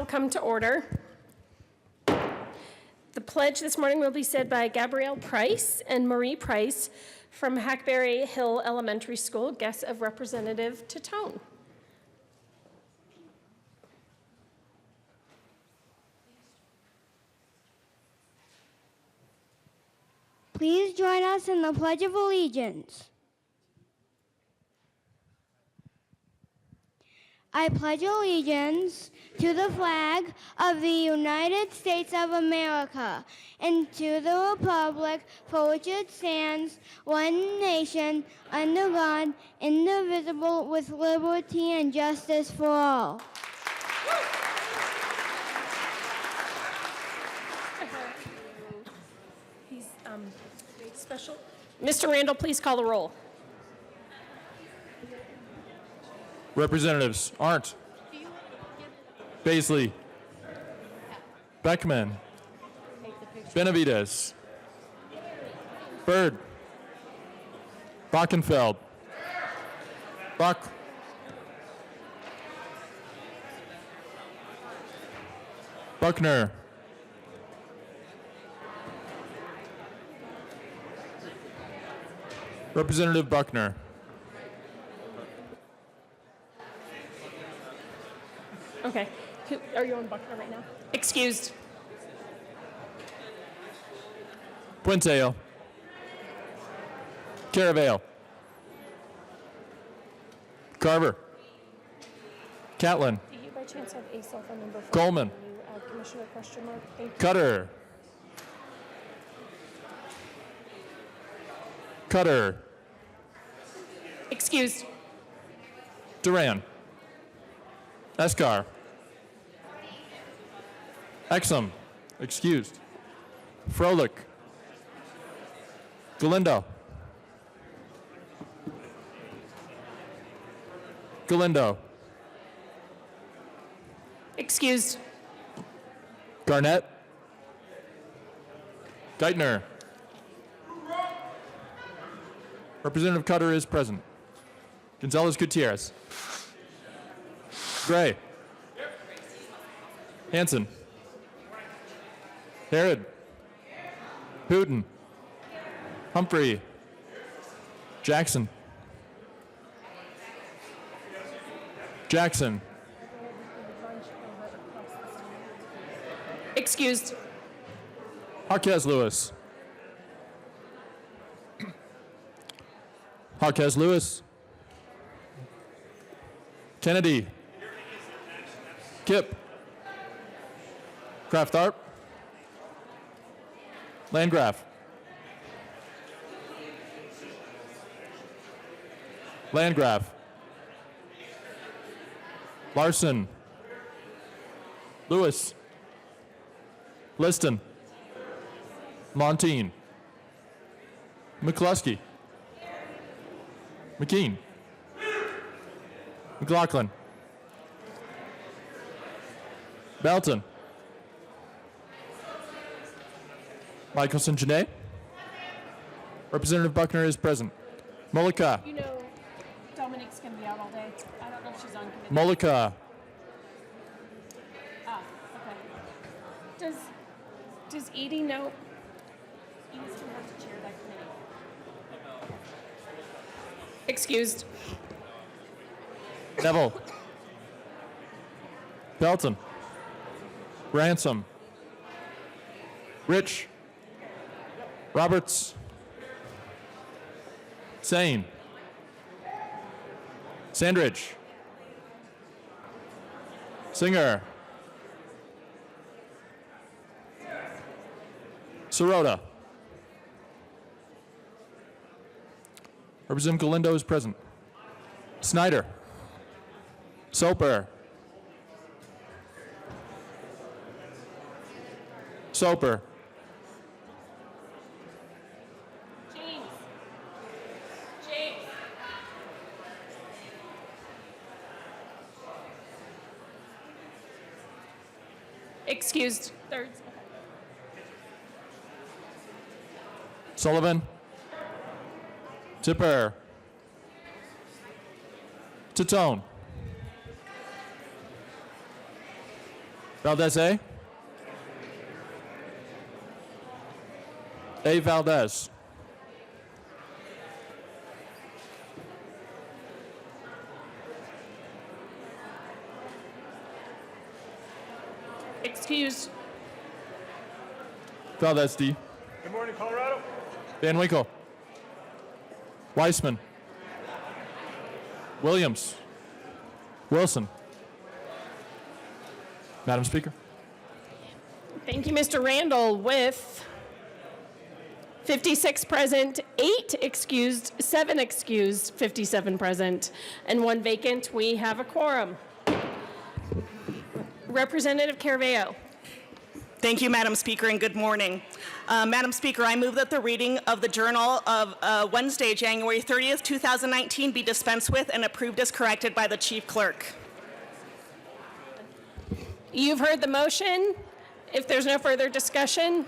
will come to order. The pledge this morning will be said by Gabrielle Price and Marie Price from Hackberry Hill Elementary School, guests of Representative Titone. Please join us in the Pledge of Allegiance. I pledge allegiance to the flag of the United States of America and to the republic for which it stands, one nation, under God, indivisible, with liberty and justice for all. He's special. Mr. Randall, please call the roll. Representatives Arndt, Baisley, Beckman, Benavides, Byrd, Bockenfeld, Buck, Buckner, Representative Buckner. Okay. Are you on Buckner right now? Excused. Puenteo, Caravale, Carver, Catlin, Do you by chance have a cell phone number for Coleman, Commissioner question mark? Thank you. Cutter, Cutter, Excused. Duran, Escar, Exum, excused, Froelich, Galindo, Galindo, Excused. Garnett, Geithner. Representative Cutter is present. Gonzalez Gutierrez. Gray. Hanson. Herod. Hooten. Humphrey. Jackson. Jackson. Excused. Jaquez Lewis. Jaquez Lewis. Kennedy. Kip. Kraft Tharp. Landgraf. Landgraf. Larson. Lewis. Liston. Montine. McCluskey. McKean. McLaughlin. Belton. Michelson Janae. Representative Buckner is present. Mollica. You know, Dominique's going to be out all day. I don't know if she's on committee. Mollica. Okay. Does Edie know? Edie's going to have to chair that committee. Excused. Neville. Belton. Ransom. Rich. Roberts. Sane. Sandridge. Singer. Sirota. Representative Galindo is present. Snyder. Soper. Soper. James. Excused. Thirds. Sullivan. Tipper. Titone. Valdez A. A. Valdez. Excused. Valdez D. Good morning, Colorado. Van Winkle. Weissman. Williams. Wilson. Madam Speaker. Thank you, Mr. Randall. With 56 present, 8 excused, 7 excused, 57 present, and 1 vacant, we have a quorum. Representative Carveo. Thank you, Madam Speaker, and good morning. Madam Speaker, I move that the reading of the Journal of Wednesday, January 30th, 2019 be dispensed with and approved as corrected by the Chief Clerk. You've heard the motion. If there's no further discussion,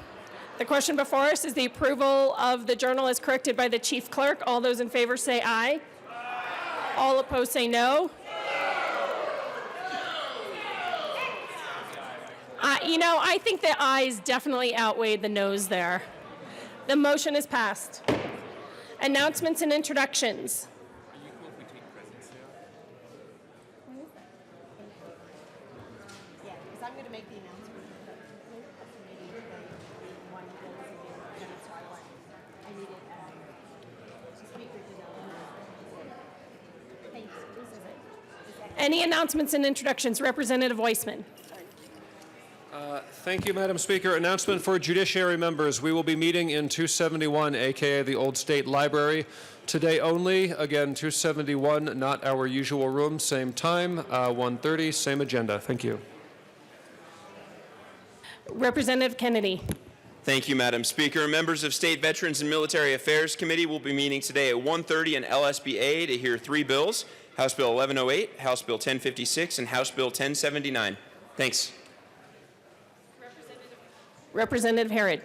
the question before us is the approval of the Journal as corrected by the Chief Clerk. All those in favor say aye. All opposed say no. I think the ayes definitely outweighed the noes there. The motion is passed. Announcements and introductions. Yeah, because I'm going to make the announcement. Maybe one goes again, that's why I needed the speaker to know. Thanks. Any announcements and introductions? Representative Weissman. Thank you, Madam Speaker. Announcement for judiciary members. We will be meeting in 271, aka the Old State Library, today only. Again, 271, not our usual room, same time, 1:30, same agenda. Thank you. Representative Kennedy. Thank you, Madam Speaker. Members of State Veterans and Military Affairs Committee will be meeting today at 1:30 in LSBA to hear 3 bills: House Bill 1108, House Bill 1056, and House Bill 1079. Thanks. Representative Herod.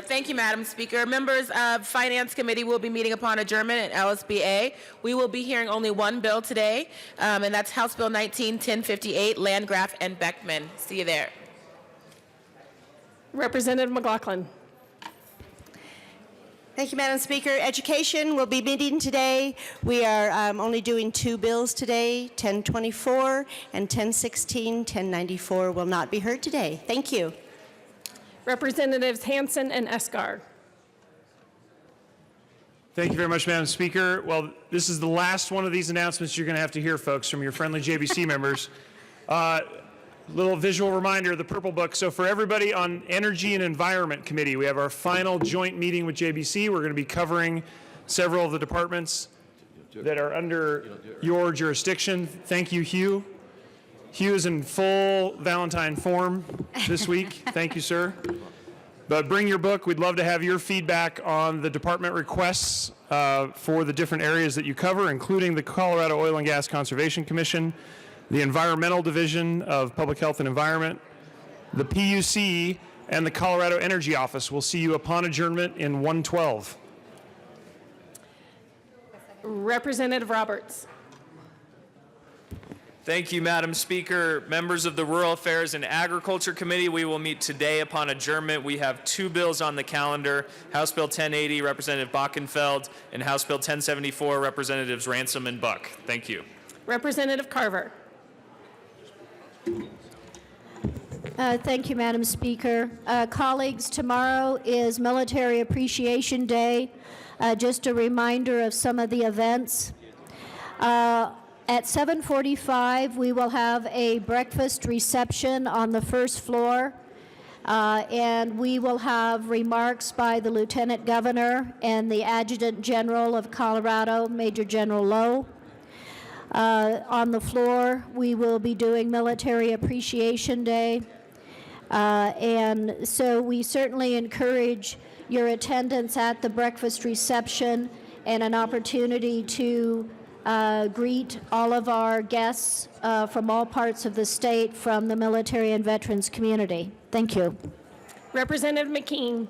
Thank you, Madam Speaker. Members of Finance Committee will be meeting upon adjournment at LSBA. We will be hearing only one bill today, and that's House Bill 19-1058, Landgraf and Beckman. See you there. Representative McLaughlin. Thank you, Madam Speaker. Education will be meeting today. We are only doing 2 bills today, 1024 and 1016. 1094 will not be heard today. Thank you. Representatives Hansen and Esgar. Thank you very much, Madam Speaker. Well, this is the last one of these announcements you're going to have to hear, folks, from your friendly JBC members. Little visual reminder of the Purple Book. So for everybody on Energy and Environment Committee, we have our final joint meeting with JBC. We're going to be covering several of the departments that are under your jurisdiction. Thank you, Hugh. Hugh is in full Valentine form this week. Thank you, sir. But bring your book. We'd love to have your feedback on the department requests for the different areas that you cover, including the Colorado Oil and Gas Conservation Commission, the Environmental Division of Public Health and Environment, the PUC, and the Colorado Energy Office. We'll see you upon adjournment in 112. Representative Roberts. Thank you, Madam Speaker. Members of the Rural Affairs and Agriculture Committee, we will meet today upon adjournment. We have 2 bills on the calendar: House Bill 1080, Representative Bockenfeld, and House Bill 1074, Representatives Ransom and Buck. Thank you. Representative Carver. Thank you, Madam Speaker. Colleagues, tomorrow is Military Appreciation Day. Just a reminder of some of the events. At 7:45, we will have a breakfast reception on the first floor, and we will have remarks by the Lieutenant Governor and the Adjutant General of Colorado, Major General Lowe. On the floor, we will be doing Military Appreciation Day, and so we certainly encourage your attendance at the breakfast reception and an opportunity to greet all of our guests from all parts of the state from the military and veterans community. Thank you. Representative McKean.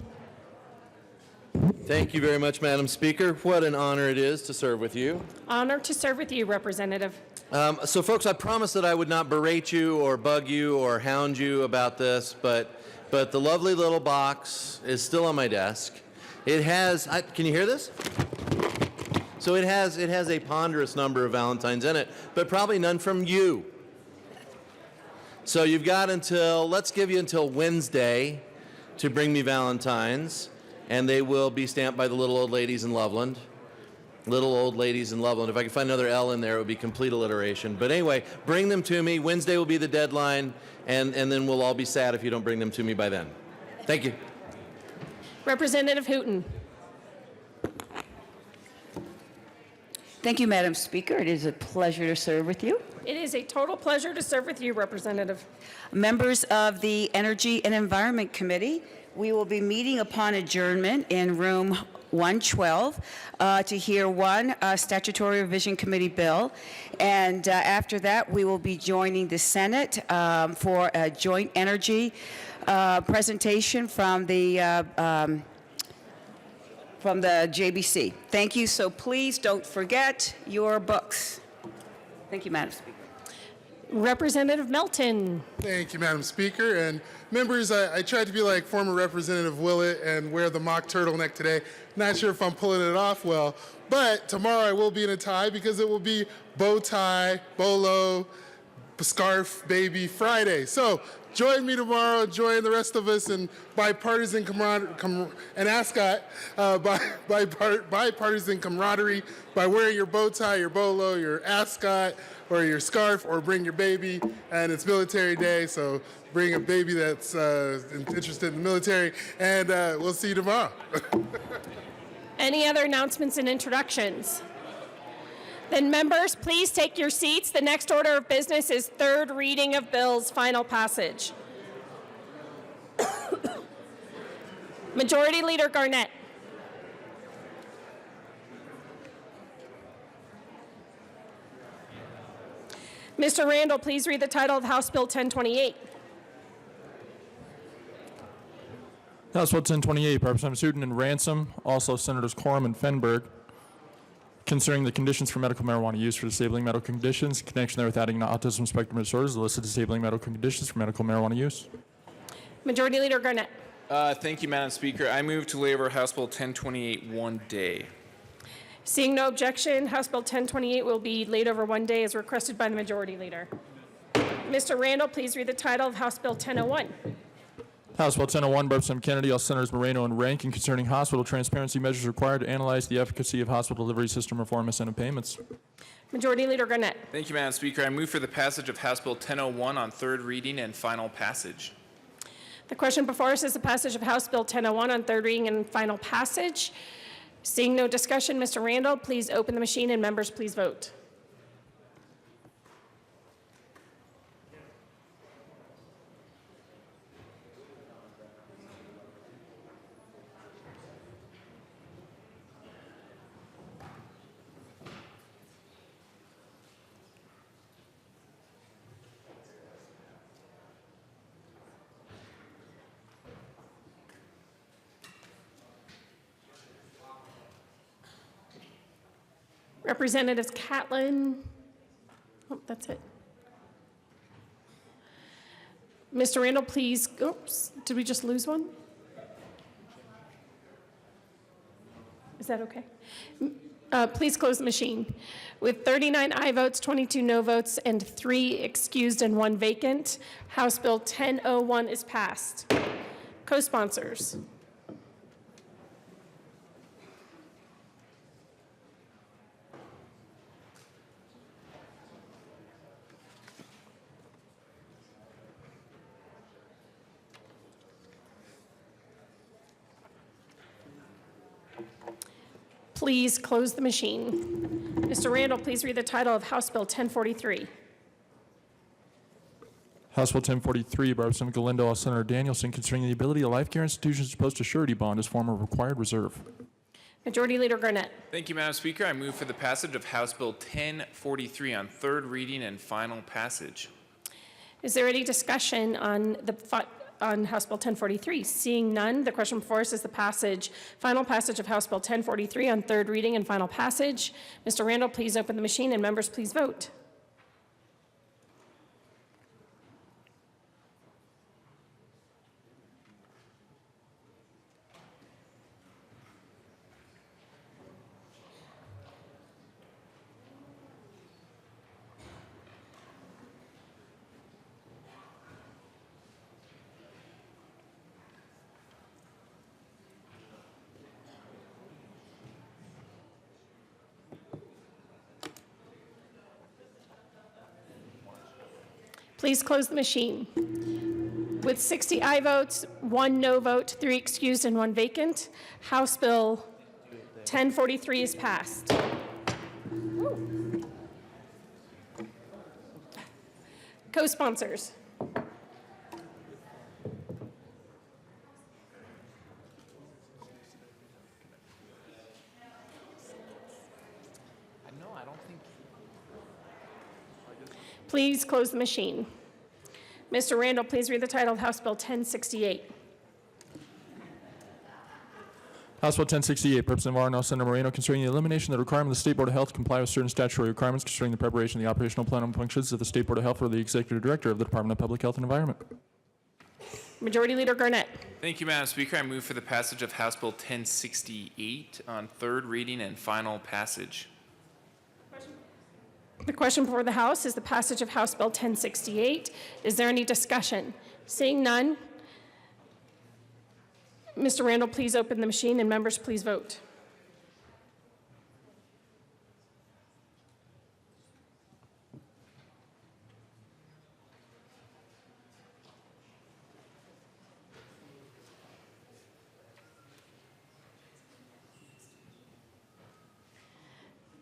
Thank you very much, Madam Speaker. What an honor it is to serve with you. Honor to serve with you, Representative. So, folks, I promised that I would not berate you or bug you or hound you about this, but the lovely little box is still on my desk. It has, can you hear this? So it has a ponderous number of Valentines in it, but probably none from you. So you've got let's give you until Wednesday to bring me Valentines, and they will be stamped by the little old ladies in Loveland. Little old ladies in Loveland. If I could find another L in there, it would be complete alliteration. But anyway, bring them to me. Wednesday will be the deadline, and then we'll all be sad if you don't bring them to me by then. Thank you. Representative Hooton. Thank you, Madam Speaker. It is a pleasure to serve with you. It is a total pleasure to serve with you, Representative. Members of the Energy and Environment Committee, we will be meeting upon adjournment in room 112 to hear one statutory revision committee bill. And after that, we will be joining the Senate for a joint energy presentation from the JBC. Thank you. So please don't forget your books. Thank you, Madam Speaker. Representative Melton. Thank you, Madam Speaker. And members, I tried to be like former Representative Willett and wear the mock turtleneck today. Not sure if I'm pulling it off well, but tomorrow I will be in a tie because it will be bow tie, bolo, scarf, baby Friday. So join me tomorrow, join the rest of us in bipartisan bipartisan camaraderie by wearing your bow tie, your bolo, your ascot, or your scarf, or bring your baby. And it's Military Day, so bring a baby that's interested in the military, and we'll see you tomorrow. Any other announcements and introductions? Then members, please take your seats. The next order of business is third reading of bills, final passage. Majority Leader Garnett. Mr. Randall, please read the title of House Bill 1028. House Bill 1028, Representatives Hooton and Ransom, also Senators Quorum and Fenberg, concerning the conditions for medical marijuana use for disabling medical conditions, in connection therewith adding autism spectrum disorders, the list of disabling medical conditions for medical marijuana use. Majority Leader Garnett. Thank you, Madam Speaker. I move to lay over House Bill 1028 one day. Seeing no objection, House Bill 1028 will be laid over one day as requested by the Majority Leader. Mr. Randall, please read the title of House Bill 1001. House Bill 1001, Representative Kennedy, all Senators Moreno and Rankin, concerning hospital transparency measures required to analyze the efficacy of hospital delivery system reform incentive payments. Majority Leader Garnett. Thank you, Madam Speaker. I move for the passage of House Bill 1001 on third reading and final passage. The question before us is the passage of House Bill 1001 on third reading and final passage. Seeing no discussion, Mr. Randall, please open the machine and members please vote. Representatives Catlin. Oh, that's it. Mr. Randall, please. Oops, did we just lose one? Is that okay? Please close the machine. With 39 aye votes, 22 no votes, and 3 excused and 1 vacant, House Bill 1001 is passed. Co-sponsors. Please close the machine. Mr. Randall, please read the title of House Bill 1043. House Bill 1043, by Representative Galindo, all Senator Danielson, concerning the ability of life care institutions to post a surety bond as form of required reserve. Majority Leader Garnett. Thank you, Madam Speaker. I move for the passage of House Bill 1043 on third reading and final passage. Is there any discussion on House Bill 1043? Seeing none, the question before us is the final passage of House Bill 1043 on third reading and final passage. Mr. Randall, please open the machine and members please vote. Please close the machine. With 60 aye votes, 1 no vote, 3 excused, and 1 vacant, House Bill 1043 is passed. Co-sponsors. Please close the machine. Mr. Randall, please read the title of House Bill 1068. House Bill 1068, Representative Arno, Senator Moreno, concerning the elimination of the requirement of the State Board of Health to comply with certain statutory requirements concerning the preparation of the operational plan and functions of the State Board of Health or the Executive Director of the Department of Public Health and Environment. Majority Leader Garnett. Thank you, Madam Speaker. I move for the passage of House Bill 1068 on third reading and final passage. The question before the House is the passage of House Bill 1068. Is there any discussion? Seeing none, Mr. Randall, please open the machine, and members, please vote.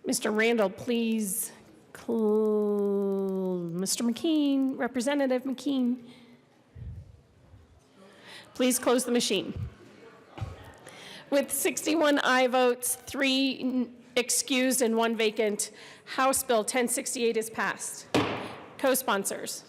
Mr. Randall, please. Mr. McKean, Representative McKean, please close the machine. With 61 aye votes, 3 excused, and 1 vacant, House Bill 1068 is passed. Co-sponsors.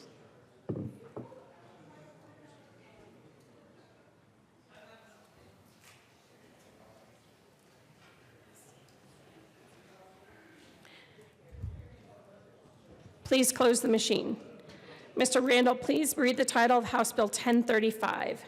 Please close the machine. Mr. Randall, please read the title of House Bill 1035.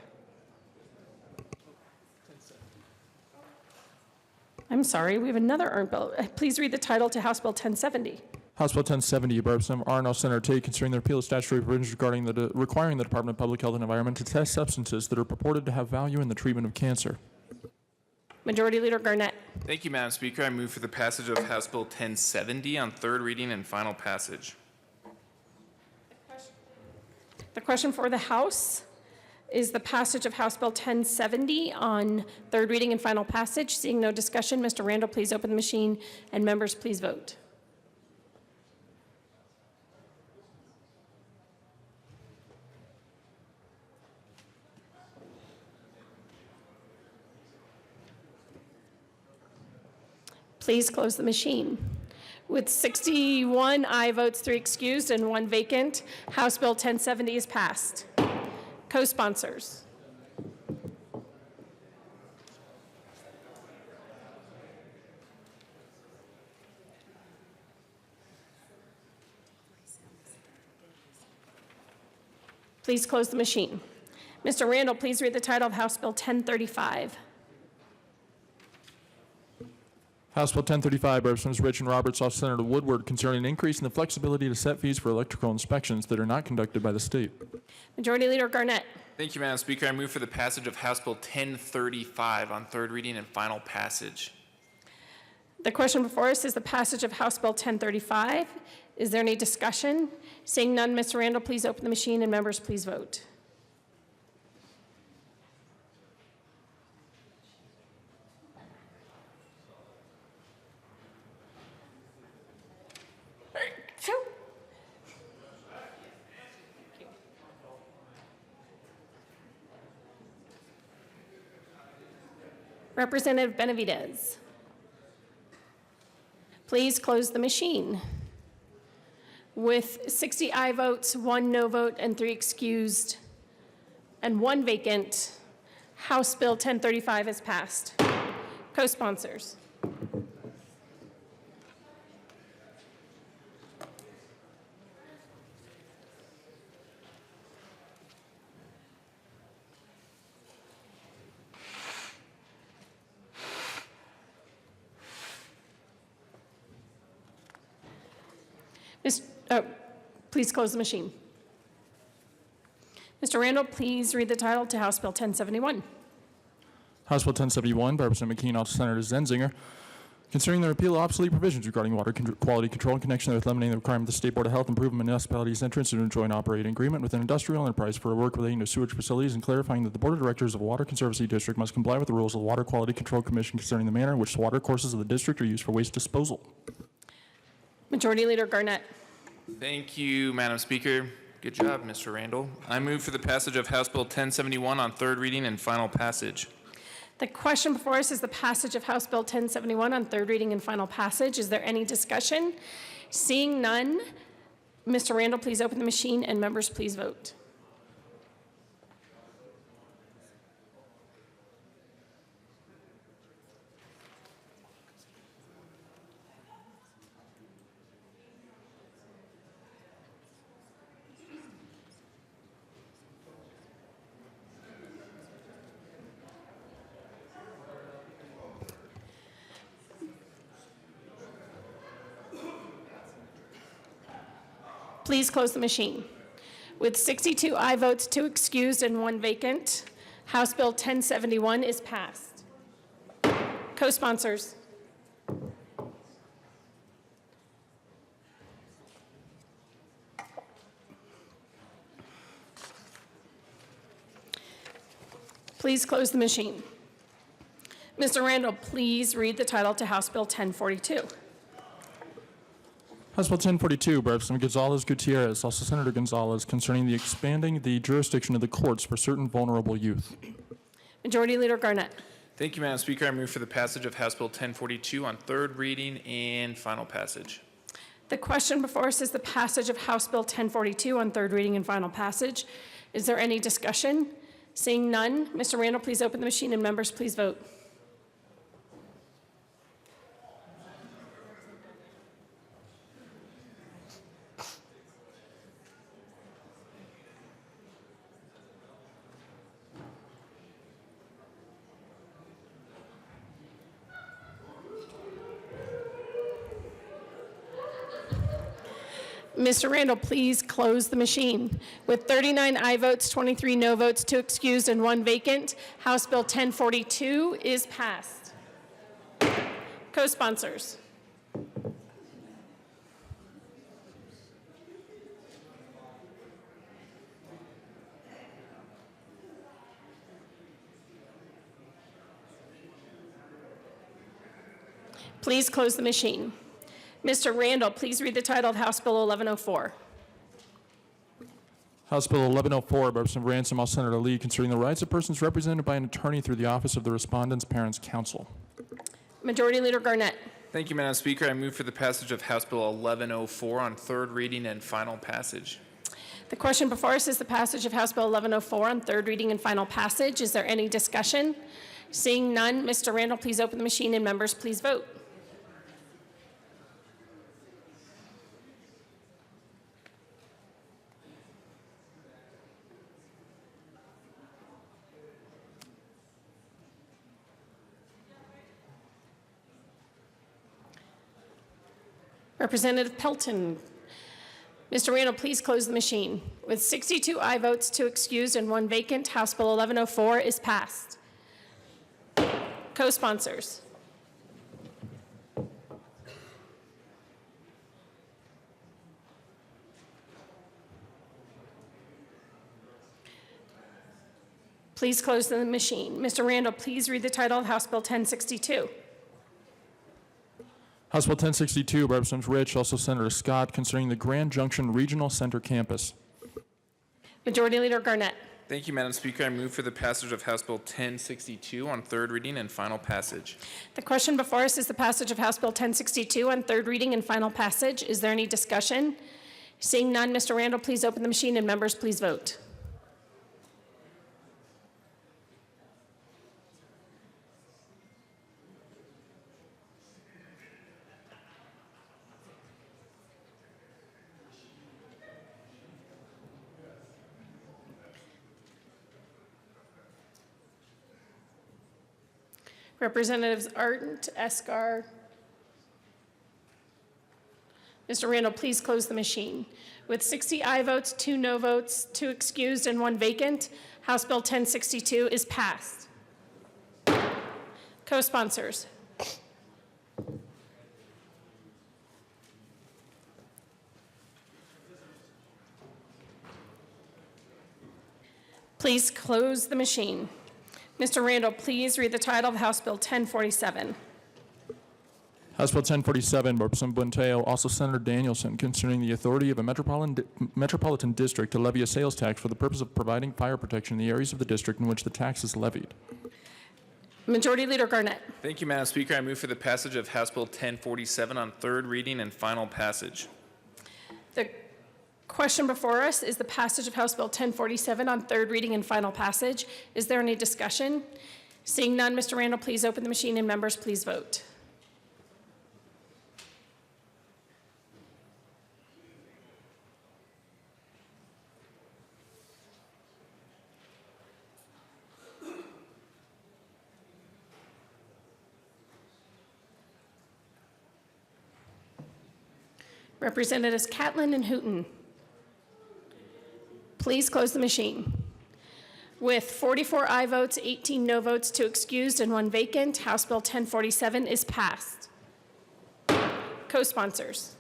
I'm sorry, we have another earned bill. Please read the title to House Bill 1070. House Bill 1070, Representative Arno, Senator Tate, concerning the repeal of statutory provisions regarding requiring the Department of Public Health and Environment to test substances that are purported to have value in the treatment of cancer. Majority Leader Garnett. Thank you, Madam Speaker. I move for the passage of House Bill 1070 on third reading and final passage. The question for the House is the passage of House Bill 1070 on third reading and final passage. Seeing no discussion, Mr. Randall, please open the machine, and members, please vote. Please close the machine. With 61 aye votes, 3 excused, and 1 vacant, House Bill 1070 is passed. Co-sponsors. Please close the machine. Mr. Randall, please read the title of House Bill 1035. House Bill 1035, Representatives Rich and Roberts, off Senator Woodward, concerning an increase in the flexibility to set fees for electrical inspections that are not conducted by the state. Majority Leader Garnett. Thank you, Madam Speaker. I move for the passage of House Bill 1035 on third reading and final passage. The question before us is the passage of House Bill 1035. Is there any discussion? Seeing none, Mr. Randall, please open the machine, and members, please vote. Representative Benavidez. Please close the machine. With 60 aye votes, 1 no vote, and 3 excused, and 1 vacant, House Bill 1035 is passed. Co-sponsors. Please close the machine. Mr. Randall, please read the title to House Bill 1071. House Bill 1071 by Representative McKean, off Senator Zenzinger, Concerning the repeal of obsolete provisions regarding water quality control in connection with eliminating the requirement of the State Board of Health improving municipalities' entrance into a joint operating agreement with an industrial enterprise for work relating to sewage facilities, and clarifying that the Board of Directors of a Water Conservancy District must comply with the rules of the Water Quality Control Commission concerning the manner in which the water courses of the district are used for waste disposal. Majority Leader Garnett. Thank you, Madam Speaker. Good job, Mr. Randall. I move for the passage of House Bill 1071 on third reading and final passage. The question before us is the passage of House Bill 1071 on third reading and final passage. Is there any discussion? Seeing none, Mr. Randall, please open the machine, and members, please vote. Please close the machine. With 62 aye votes, 2 excused, and 1 vacant, House Bill 1071 is passed. Co-sponsors. Please close the machine. Mr. Randall, please read the title to House Bill 1042. House Bill 1042 by Representative Gonzalez Gutierrez, also Senator Gonzalez, concerning the expanding the jurisdiction of the courts for certain vulnerable youth. Majority Leader Garnett. Thank you, Madam Speaker. I move for the passage of House Bill 1042 on third reading and final passage. The question before us is the passage of House Bill 1042 on third reading and final passage. Is there any discussion? Seeing none, Mr. Randall, please open the machine, and members, please vote. Mr. Randall, please close the machine. With 39 aye votes, 23 no votes, 2 excused, and 1 vacant, House Bill 1042 is passed. Co-sponsors. Please close the machine. Mr. Randall, please read the title of House Bill 1104. House Bill 1104 by Representative Ransom, all Senator Lee, concerning the rights of persons represented by an attorney through the Office of the Respondent's Parents' Counsel. Majority Leader Garnett. Thank you, Madam Speaker. I move for the passage of House Bill 1104 on third reading and final passage. The question before us is the passage of House Bill 1104 on third reading and final passage. Is there any discussion? Seeing none, Mr. Randall, please open the machine, and members, please vote. Representative Pelton. Mr. Randall, please close the machine. With 62 aye votes, 2 excused, and 1 vacant, House Bill 1104 is passed. Co-sponsors. Please close the machine. Mr. Randall, please read the title of House Bill 1062. House Bill 1062 by Representative Rich, also Senator Scott, concerning the Grand Junction Regional Center Campus. Majority Leader Garnett. Thank you, Madam Speaker. I move for the passage of House Bill 1062 on third reading and final passage. The question before us is the passage of House Bill 1062 on third reading and final passage. Is there any discussion? Seeing none, Mr. Randall, please open the machine, and members, please vote. Representatives Arndt, Escar. Mr. Randall, please close the machine. With 60 aye votes, 2 no votes, 2 excused, and 1 vacant, House Bill 1062 is passed. Co-sponsors. Please close the machine. Mr. Randall, please read the title of House Bill 1047. House Bill 1047 by Representative Buentello, also Senator Danielson, concerning the authority of a metropolitan district to levy a sales tax for the purpose of providing fire protection in the areas of the district in which the tax is levied. Majority Leader Garnett. Thank you, Madam Speaker. I move for the passage of House Bill 1047 on third reading and final passage. The question before us is the passage of House Bill 1047 on third reading and final passage. Is there any discussion? Seeing none, Mr. Randall, please open the machine and members, please vote. Representatives Catlin and Hooton, please close the machine. With 44 aye votes, 18 no votes, 2 excused, and 1 vacant, House Bill 1047 is passed. Co-sponsors.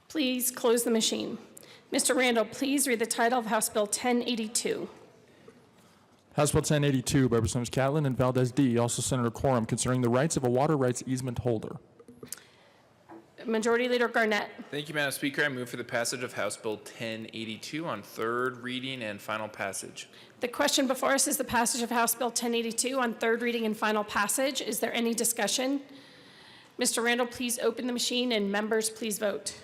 Please close the machine. Mr. Randall, please read the title of House Bill 1082. House Bill 1082 by Representatives Catlin and Valdez D., also Senator Quorum, concerning the rights of a water rights easement holder. Majority Leader Garnett. Thank you, Madam Speaker. I move for the passage of House Bill 1082 on third reading and final passage. The question before us is the passage of House Bill 1082 on third reading and final passage. Is there any discussion? Mr. Randall, please open the machine and members, please vote.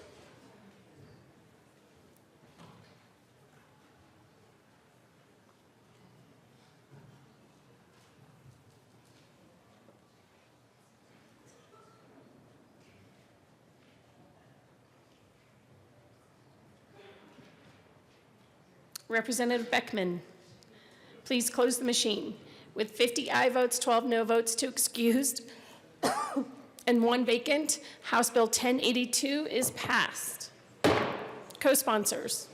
Representative Beckman, please close the machine. With 50 aye votes, 12 no votes, 2 excused, and 1 vacant, House Bill 1082 is passed. Co-sponsors.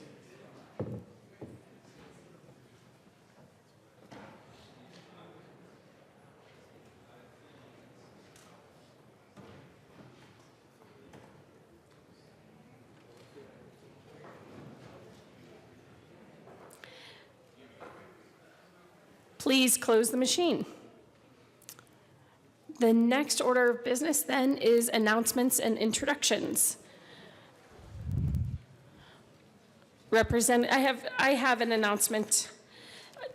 Please close the machine. The next order of business then is announcements and introductions. I have an announcement.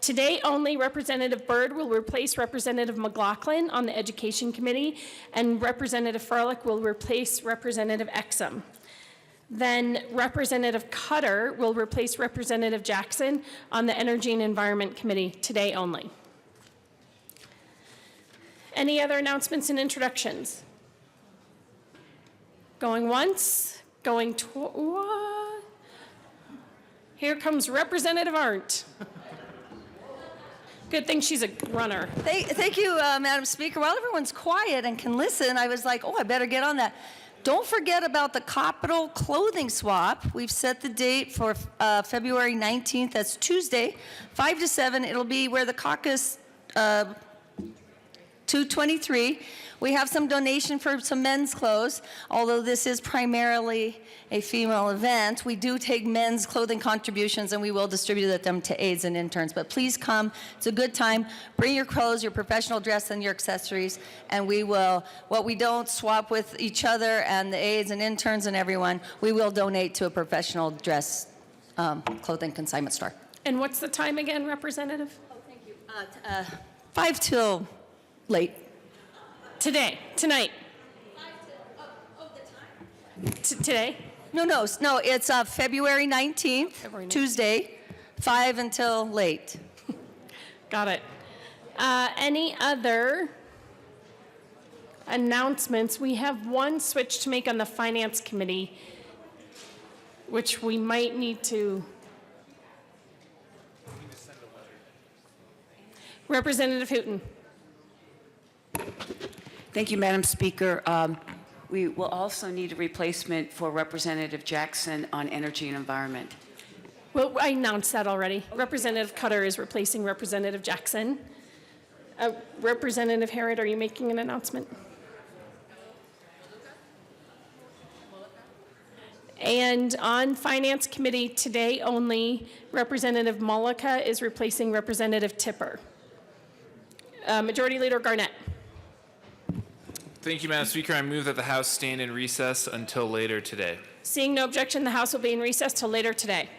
Today only, Representative Byrd will replace Representative McLaughlin on the Education Committee, and Representative Froelich will replace Representative Exum. Then Representative Cutter will replace Representative Jackson on the Energy and Environment Committee, today only. Any other announcements and introductions? Going once, going twice. Here comes Representative Arndt. Good thing she's a runner. Thank you, Madam Speaker. While everyone's quiet and can listen, I was like, oh, I better get on that. Don't forget about the Capitol clothing swap. We've set the date for February 19th. That's Tuesday, 5 to 7. It'll be where the caucus 223. We have some donation for some men's clothes. Although this is primarily a female event, we do take men's clothing contributions and we will distribute them to aides and interns. But please come. It's a good time. Bring your clothes, your professional dress, and your accessories. And we will, what we don't swap with each other and the aides and interns and everyone, we will donate to a professional dress clothing consignment store. And what's the time again, Representative? Oh, thank you. 5 till late. Tonight. Today? No, it's February 19th, Tuesday, 5 until late. Got it. Any other announcements? We have one switch to make on the Finance Committee, which we might need to. Representative Hooton. Thank you, Madam Speaker. We will also need a replacement for Representative Jackson on Energy and Environment. Well, I announced that already. Representative Cutter is replacing Representative Jackson. Representative Harrod, are you making an announcement? And on Finance Committee today only, Representative Mullica is replacing Representative Tipper. Majority Leader Garnett. Thank you, Madam Speaker. I move that the House stand in recess until later today. Seeing no objection, the House will be in recess till later today.